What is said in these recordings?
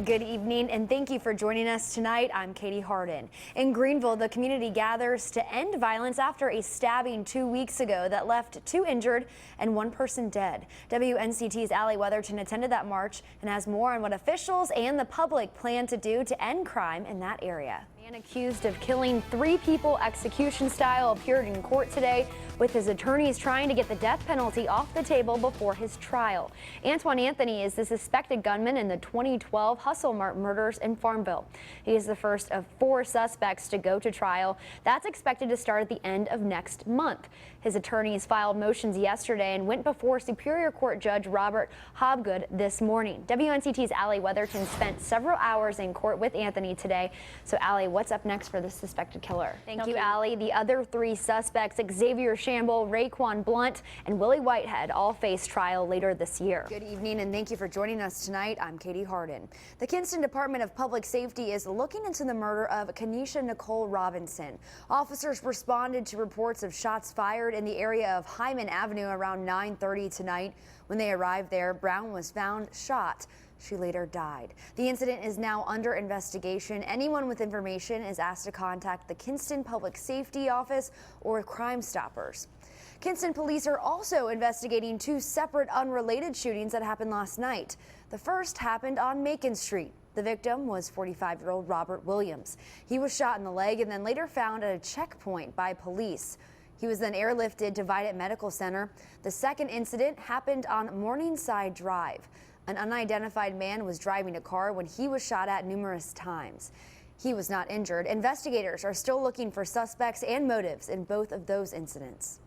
Good evening and thank you for joining us tonight. I'm Katie Harden. In Greenville, the community gathers to end violence after a stabbing 2 weeks ago that left 2 injured and 1 person dead. WNCT's Allie Weatherton attended that march and has more on what officials and the public plan to do to end crime in that area. A man accused of killing 3 people execution style appeared in court today, with his attorneys trying to get the death penalty off the table before his trial. Antoine Anthony is the suspected gunman in the 2012 Hustle Mart murders in Farmville. He is the first of 4 suspects to go to trial. That's expected to start at the end of next month. His attorneys filed motions yesterday and went before Superior Court Judge Robert Hobgood this morning. WNCT's Allie Weatherton spent several hours in court with Anthony today. So Allie, what's up next for the suspected killer? Thank you, Allie. The other 3 suspects, Xavier Shamble, Raekwon Blunt, and Willie Whitehead, all face trial later this year. Good evening and thank you for joining us tonight. I'm Katie Harden. The Kinston Department of Public Safety is looking into the murder of Kenesha Nicole Robinson. Officers responded to reports of shots fired in the area of Hyman Avenue around 9:30 tonight. When they arrived there, Brown was found shot. She later died. The incident is now under investigation. Anyone with information is asked to contact the Kinston Public Safety Office or Crime Stoppers. Kinston police are also investigating 2 separate unrelated shootings that happened last night. The first happened on Macon Street. The victim was 45-year-old Robert Williams. He was shot in the leg and then later found at a checkpoint by police. He was then airlifted to Vidant Medical Center. The second incident happened on Morningside Drive. An unidentified man was driving a car when he was shot at numerous times. He was not injured. Investigators are still looking for suspects and motives in both of those incidents.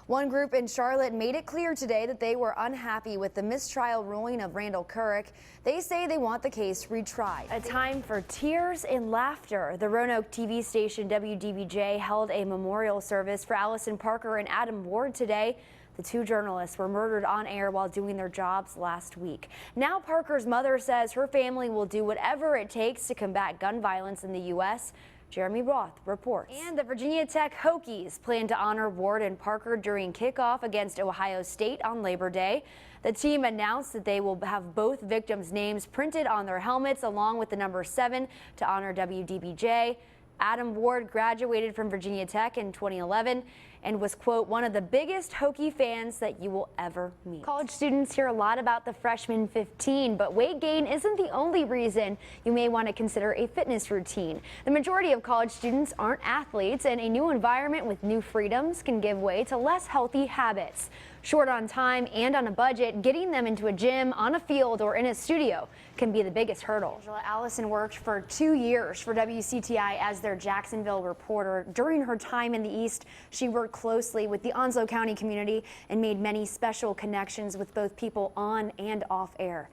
One group in Charlotte made it clear today that they were unhappy with the mistrial ruling of Randall Couric. They say they want the case retried. A time for tears and laughter. The Roanoke TV station WDBJ held a memorial service for Allison Parker and Adam Ward today. The 2 journalists were murdered on air while doing their jobs last week. Now Parker's mother says her family will do whatever it takes to combat gun violence in the U.S. Jeremy Roth reports. And the Virginia Tech Hokies plan to honor Ward and Parker during kickoff against Ohio State on Labor Day. The team announced that they will have both victims' names printed on their helmets along with the number 7 to honor WDBJ. Adam Ward graduated from Virginia Tech in 2011 and was, quote, one of the biggest Hokie fans that you will ever meet. College students hear a lot about the freshman 15, but weight gain isn't the only reason you may want to consider a fitness routine. The majority of college students aren't athletes, and a new environment with new freedoms can give way to less healthy habits. Short on time and on a budget, getting them into a gym, on a field, or in a studio can be the biggest hurdle. Angela Allison worked for 2 years for WCTI as their Jacksonville reporter. During her time in the East, she worked closely with the Onslow County community and made many special connections with both people on and off air.